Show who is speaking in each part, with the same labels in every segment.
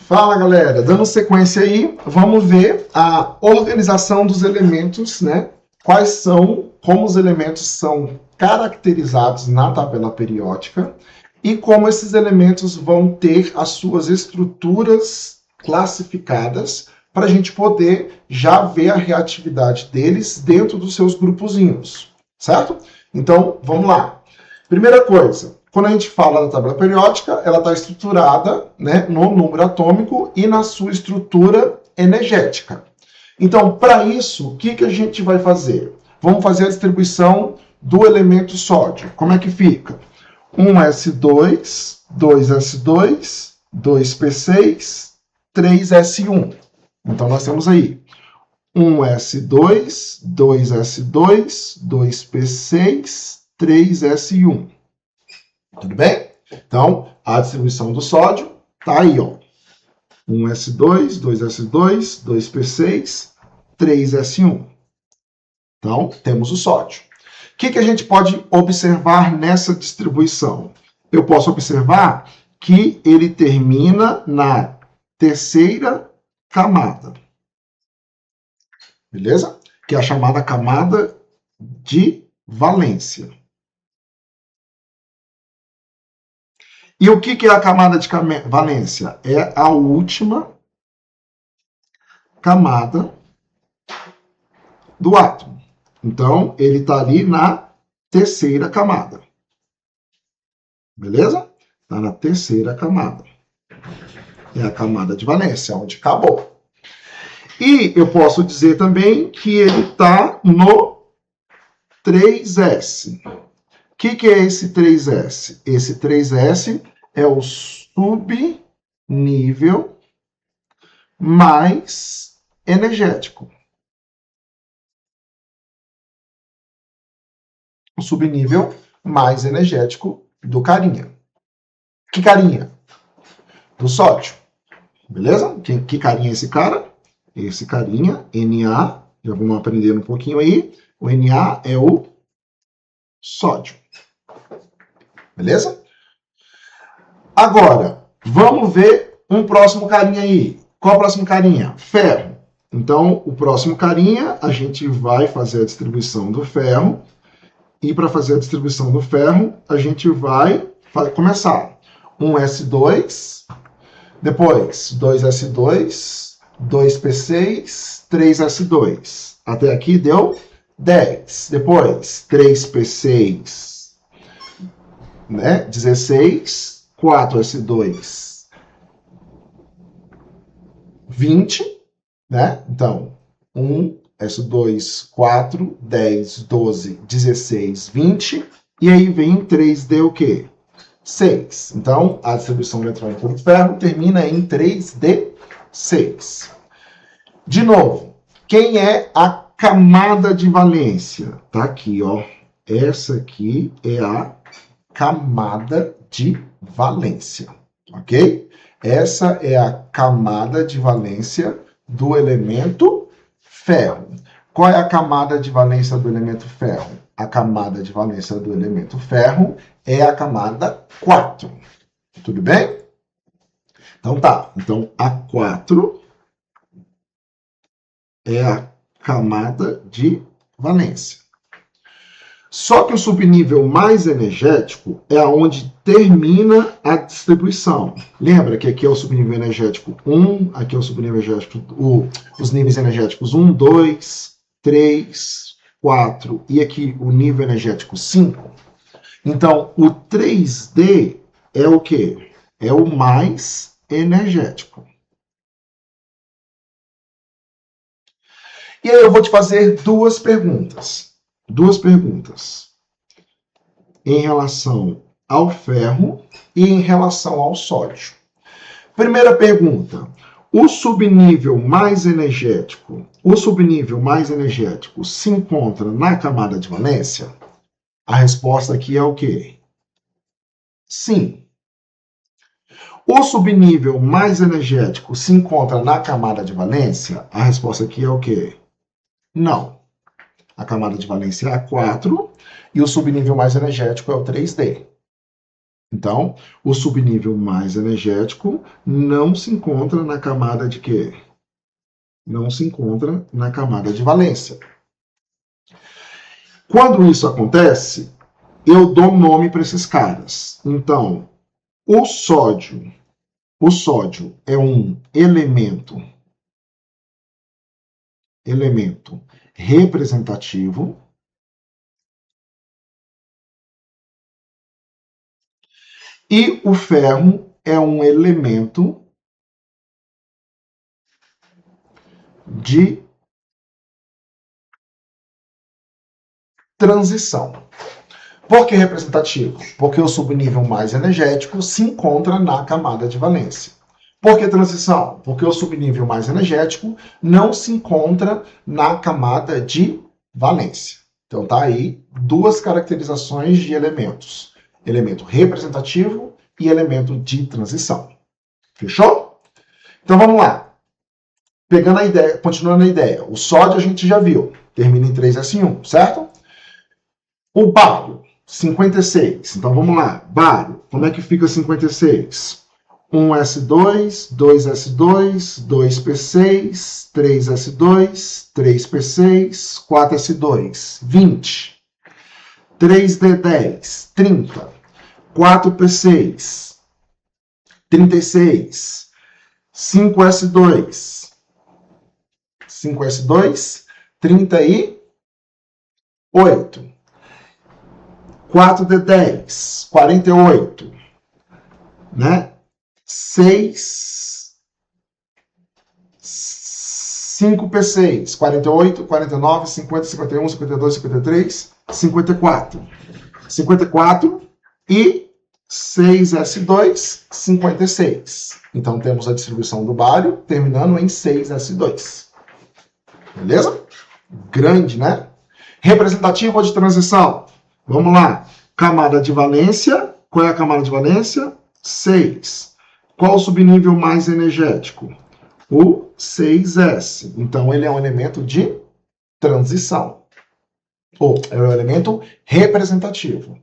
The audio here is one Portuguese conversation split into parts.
Speaker 1: Fala, galera, dando sequência aí, vamos ver a organização dos elementos, né? Como os elementos são caracterizados na tabela periódica e como esses elementos vão ter as suas estruturas classificadas para a gente poder já ver a reatividade deles dentro dos seus grupozinhos, certo? Então, vamos lá. Primeira coisa, quando a gente fala da tabela periódica, ela está estruturada, né, no número atômico e na sua estrutura energética. Então, para isso, o que a gente vai fazer? Vamos fazer a distribuição do elemento sódio. Como é que fica? 1s2, 2s2, 2p6, 3s1. Então, nós temos aí 1s2, 2s2, 2p6, 3s1. Tudo bem? Então, a distribuição do sódio está aí, ó. 1s2, 2s2, 2p6, 3s1. Então, temos o sódio. O que a gente pode observar nessa distribuição? Eu posso observar que ele termina na terceira camada. Beleza? Que é a chamada camada de valência. E o que é a camada de valência? É a última camada do átomo. Então, ele está ali na terceira camada. Beleza? Está na terceira camada. É a camada de valência, onde acabou. E eu posso dizer também que ele está no 3s. O que é esse 3s? Esse 3s é o subnível mais energético. O subnível mais energético do carinha. Que carinha? Do sódio. Beleza? Que carinha é esse cara? Esse carinha, Na, já vamos aprender um pouquinho aí. O Na é o sódio. Beleza? Agora, vamos ver um próximo carinha aí. Qual é o próximo carinha? Ferro. Então, o próximo carinha, a gente vai fazer a distribuição do ferro. E para fazer a distribuição do ferro, a gente vai começar. 1s2, depois 2s2, 2p6, 3s2. Até aqui deu 10. Depois 3p6, né? 16, 4s2, 20, né? Então, 1s2, 4, 10, 12, 16, 20. E aí vem 3d o quê? 6. Então, a distribuição eletrônica do ferro termina em 3d6. De novo, quem é a camada de valência? Tá aqui, ó. Essa aqui é a camada de valência, ok? Essa é a camada de valência do elemento ferro. Qual é a camada de valência do elemento ferro? A camada de valência do elemento ferro é a camada 4. Tudo bem? Então tá. Então a 4 é a camada de valência. Só que o subnível mais energético é onde termina a distribuição. Lembra que aqui é o subnível energético 1, aqui é o subnível energético, os níveis energéticos 1, 2, 3, 4 e aqui o nível energético 5. Então, o 3D é o quê? É o mais energético. E aí eu vou te fazer duas perguntas. Em relação ao ferro e em relação ao sódio. Primeira pergunta. O subnível mais energético se encontra na camada de valência? A resposta aqui é o quê? Sim. O subnível mais energético se encontra na camada de valência? A resposta aqui é o quê? Não. A camada de valência é a 4 e o subnível mais energético é o 3D. Então, o subnível mais energético não se encontra na camada de quê? Não se encontra na camada de valência. Quando isso acontece, eu dou nome para esses caras. Então, o sódio é um elemento representativo. E o ferro é um elemento de transição. Por que representativo? Porque o subnível mais energético se encontra na camada de valência. Por que transição? Porque o subnível mais energético não se encontra na camada de valência. Então tá aí duas caracterizações de elementos: elemento representativo e elemento de transição. Fechou? Então vamos lá. Pegando a ideia, continuando a ideia. O sódio a gente já viu, termina em 3S1, certo? O bário, 56. Então vamos lá. Bário, como é que fica 56? 1S2, 2S2, 2P6, 3S2, 3P6, 4S2, 20. 3D10, 30. 4P6, 36. 5S2, 38. 4D10, 48, né? 5P6, 48, 49, 50, 51, 52, 53, 54. 54 e 6S2, 56. Então temos a distribuição do bário terminando em 6S2. Beleza? Grande, né? Representativo ou de transição? Vamos lá. Camada de valência. Qual é a camada de valência? 6. Qual o subnível mais energético? O 6S. Então, ele é um elemento de transição. Ou é um elemento representativo.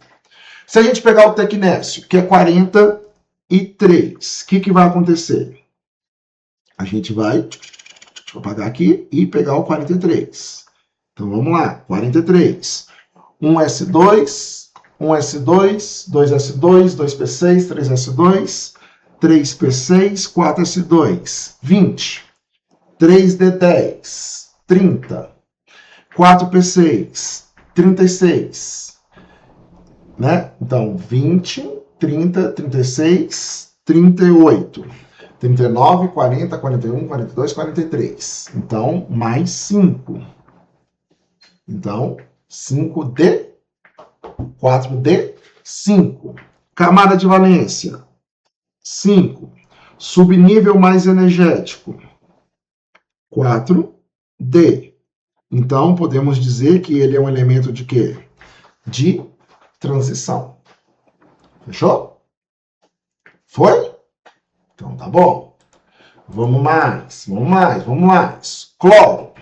Speaker 1: Se a gente pegar o tecnécio, que é 43, o que vai acontecer? A gente vai, deixa eu apagar aqui, e pegar o 43. Então, vamos lá. 43. 1S2, 1S2, 2S2, 2P6, 3S2, 3P6, 4S2, 20. 3D10, 30. 4P6, 36. Né? Então, 20, 30, 36, 38. 39, 40, 41, 42, 43. Então, mais 5. Então, 5D, 4D, 5. Camada de valência, 5. Subnível mais energético, 4D. Então, podemos dizer que ele é um elemento de quê? De transição. Fechou? Foi? Então, tá bom. Vamos mais. Cloro,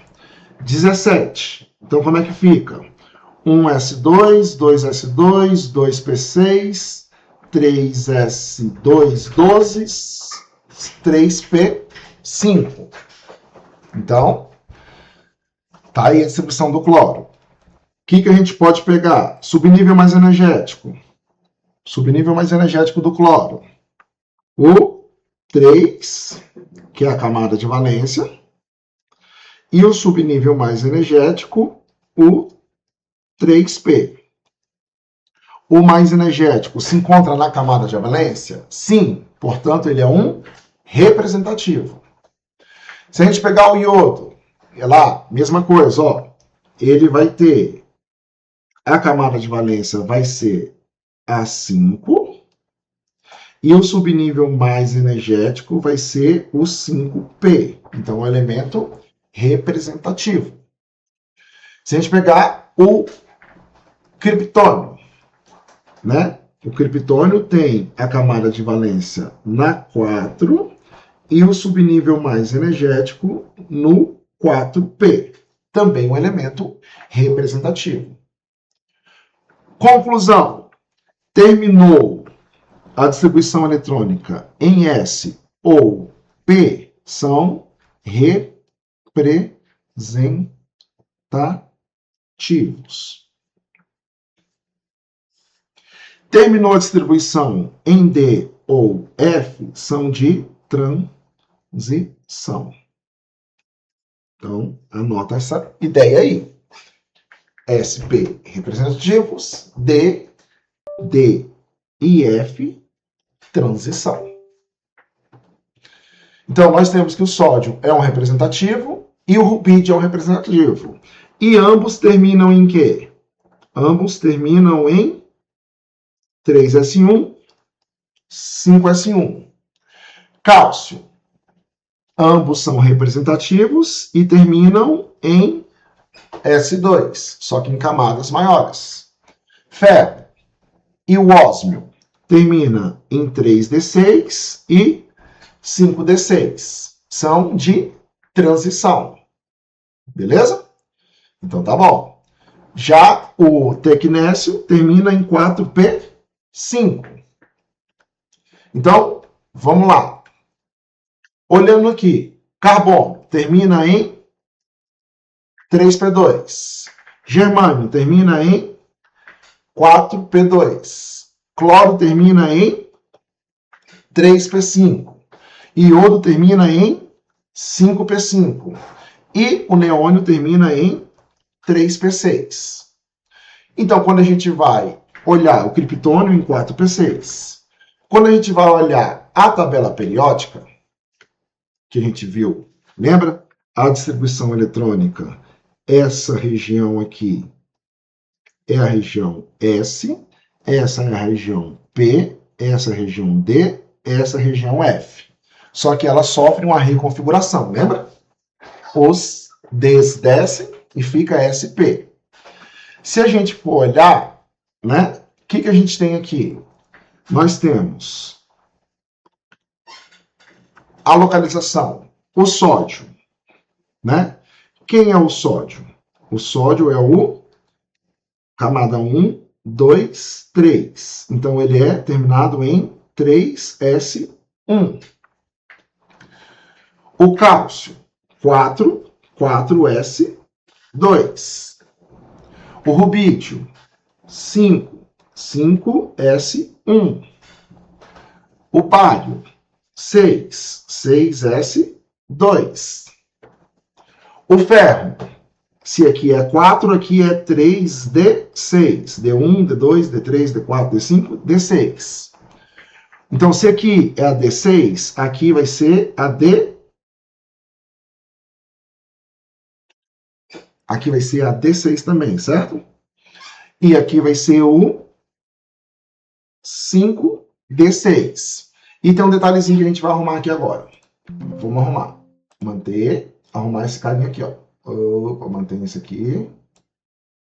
Speaker 1: 17. Então, como é que fica? 1S2, 2S2, 2P6, 3S2, 12, 3P5. Então, tá aí a distribuição do cloro. O que a gente pode pegar? Subnível mais energético. Subnível mais energético do cloro. O 3, que é a camada de valência. E o subnível mais energético, o 3P. O mais energético se encontra na camada de valência? Sim. Portanto, ele é um representativo. Se a gente pegar o iodo, é lá, mesma coisa, ó. Ele vai ter, a camada de valência vai ser A5, e o subnível mais energético vai ser o 5P. Então, é um elemento representativo. Se a gente pegar o criptônio, né? O criptônio tem a camada de valência na 4 e o subnível mais energético no 4P. Também um elemento representativo. Conclusão. Terminou a distribuição eletrônica em S ou P são representativos. Terminou a distribuição em D ou F são de transição. Então, anota essa ideia aí. SP, representativos, D e F, transição. Então, nós temos que o sódio é um representativo e o rubídio é um representativo. E ambos terminam em quê? Ambos terminam em 3S1, 5S1. Cálcio. Ambos são representativos e terminam em S2, só que em camadas maiores. Ferro e o ósmio termina em 3D6 e 5D6. São de transição. Beleza? Então tá bom. Já o tecnésio termina em 4P5. Então, vamos lá. Olhando aqui, carbono termina em 3P2. Germânio termina em 4P2. Cloro termina em 3P5. Iodo termina em 5P5. E o neônio termina em 3P6. Então, quando a gente vai olhar o criptônio em 4P6, quando a gente vai olhar a tabela periódica, que a gente viu, lembra? A distribuição eletrônica, essa região aqui é a região S, essa é a região P, essa é a região D, essa é a região F. Só que ela sofre uma reconfiguração, lembra? Os Ds descem e fica SP. Se a gente for olhar, né, o que a gente tem aqui? Nós temos a localização, o sódio, né? Quem é o sódio? O sódio é o camada 1, 2, 3. Então, ele é terminado em 3S1. O cálcio, 4, 4S2. O rubídio, 5, 5S1. O bário, 6, 6S2. O ferro, se aqui é 4, aqui é 3D6. D1, D2, D3, D4, D5, D6. Então, se aqui é a D6, aqui vai ser a D. Aqui vai ser a D6 também, certo? E aqui vai ser o 5D6. E tem um detalhezinho que a gente vai arrumar aqui agora. Vamos arrumar. Manter, arrumar esse carinha aqui, ó. Opa, mantém esse aqui.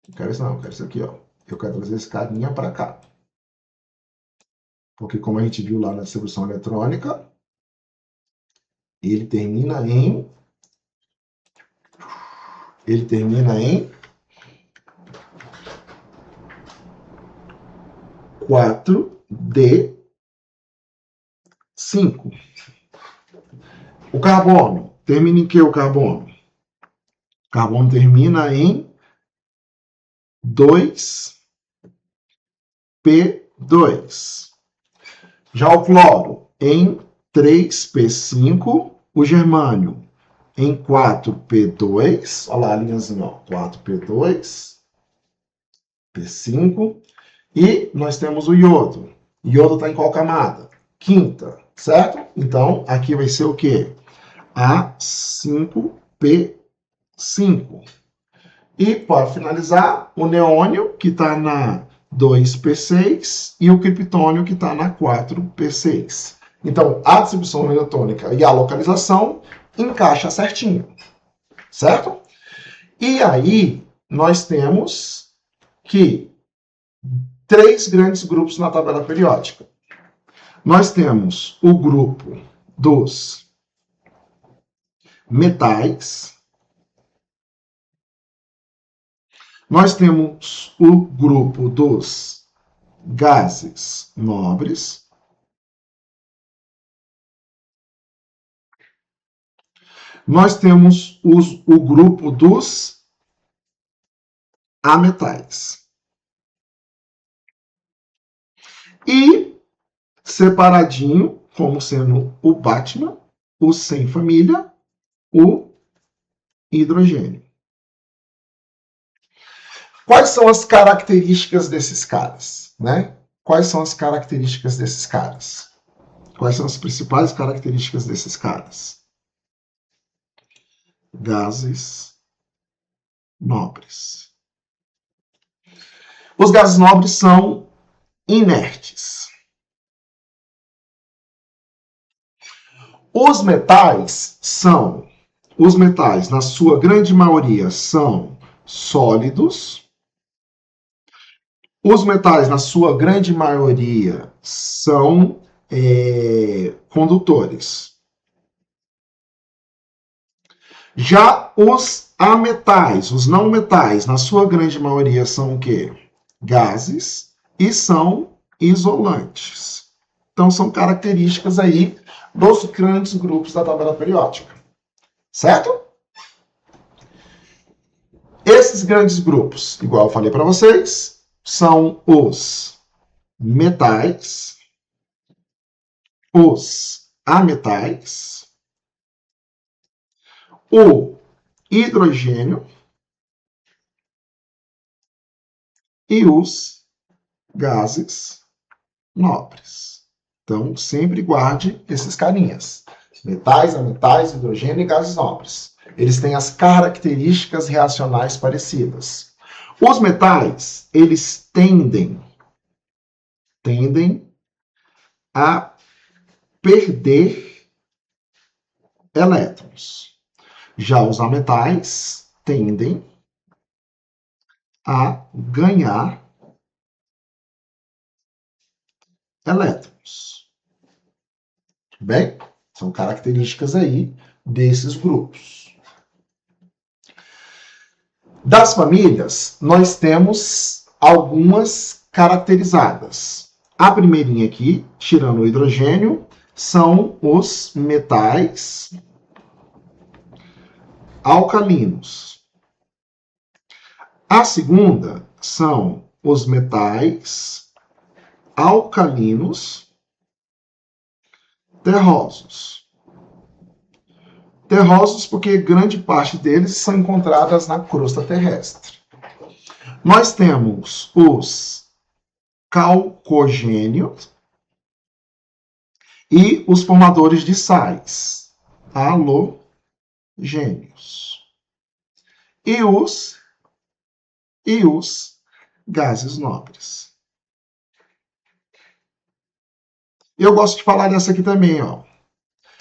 Speaker 1: Não quero isso não, eu quero isso aqui, ó. Eu quero trazer esse carinha para cá. Porque como a gente viu lá na distribuição eletrônica, ele termina em 4D5. O carbono, termina em que o carbono? O carbono termina em 2P2. Já o cloro em 3P5. O germânio em 4P2. Olha lá a linhazinha, ó. 4P2. P5. E nós temos o iodo. O iodo está em qual camada? Quinta, certo? Então, aqui vai ser o quê? A5P5. E, para finalizar, o neônio, que está na 2P6, e o criptônio, que está na 4P6. Então, a distribuição elettrônica e a localização encaixa certinho, certo? E aí, nós temos que 3 grandes grupos na tabela periódica. Nós temos o grupo dos metais. Nós temos o grupo dos gases nobres. Nós temos o grupo dos ametais. E separadinho, como sendo o Batman, o sem família, o hidrogênio. Quais são as características desses caras, né? Quais são as características desses caras? Quais são as principais características desses caras? Gases nobres. Os gases nobres são inertes. Os metais, na sua grande maioria, são sólidos. Os metais, na sua grande maioria, são condutores. Já os ametais, os não metais, na sua grande maioria, são o quê? Gases e são isolantes. Então, são características aí dos grandes grupos da tabela periódica. Certo? Esses grandes grupos, igual eu falei para vocês, são os metais, os ametais, o hidrogênio e os gases nobres. Então, sempre guarde esses carinhas. Metais, ametais, hidrogênio e gases nobres. Eles têm as características reacionais parecidas. Os metais, eles tendem a perder elétrons. Já os ametais tendem a ganhar elétrons. Bem, são características aí desses grupos. Das famílias, nós temos algumas caracterizadas. A primeirinha aqui, tirando o hidrogênio, são os metais alcalinos. A segunda são os metais alcalinos terrosos. Terrosos porque grande parte deles são encontradas na crosta terrestre. Nós temos os calcogênios e os formadores de sais, halogênios. E os gases nobres. Eu gosto de falar dessa aqui também, ó.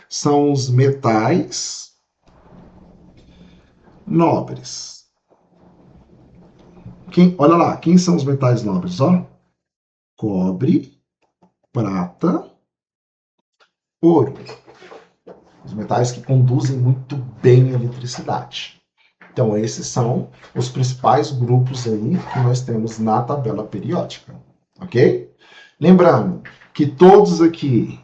Speaker 1: São os metais nobres. Olha lá, quem são os metais nobres? Ó? Cobre, prata, ouro. Os metais que conduzem muito bem a eletricidade. Então, esses são os principais grupos aí que nós temos na tabela periódica. Ok? Lembrando que todos aqui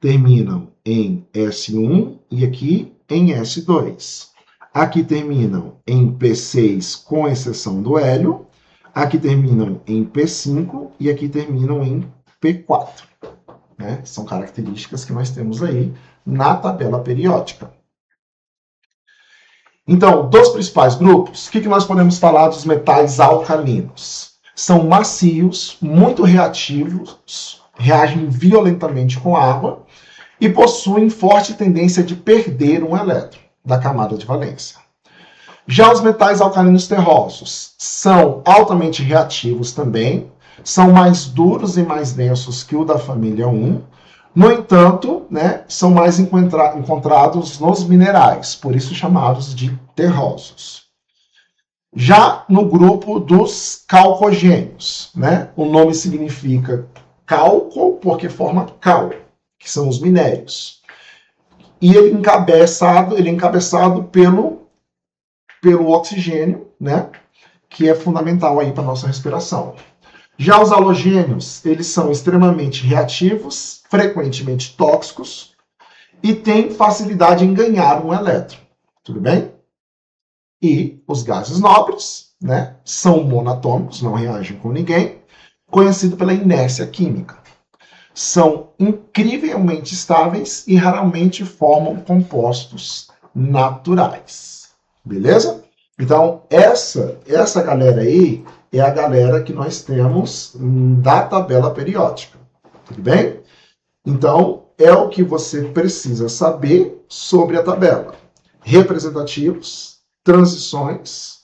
Speaker 1: terminam em S1 e aqui em S2. Aqui terminam em P6, com exceção do hélio. Aqui terminam em P5 e aqui terminam em P4. Né? São características que nós temos aí na tabela periódica. Então, dos principais grupos, o que nós podemos falar dos metais alcalinos? São macios, muito reativos, reagem violentamente com água e possuem forte tendência de perder um elétron da camada de valência. Já os metais alcalinos terrosos são altamente reativos também, são mais duros e mais densos que o da família 1. No entanto, né, são mais encontrados nos minerais, por isso chamados de terrosos. Já no grupo dos calcogênios, né, o nome significa cálco porque forma cal, que são os minérios. E ele é encabeçado pelo oxigênio, né, que é fundamental aí para a nossa respiração. Já os halogênios, eles são extremamente reativos, frequentemente tóxicos, e tem facilidade em ganhar um elétron. Tudo bem? E os gases nobres, né, são monatômicos, não reagem com ninguém, conhecido pela inércia química. São incrivelmente estáveis e raramente formam compostos naturais. Beleza? Então, essa galera aí é a galera que nós temos da tabela periódica. Tudo bem? Então, é o que você precisa saber sobre a tabela. Representativos, transições,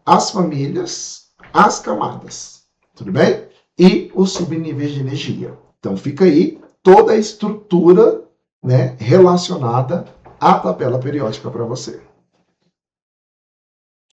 Speaker 1: as famílias, as camadas. Tudo bem? E os subníveis de energia. Então, fica aí toda a estrutura, né, relacionada à tabela periódica para você.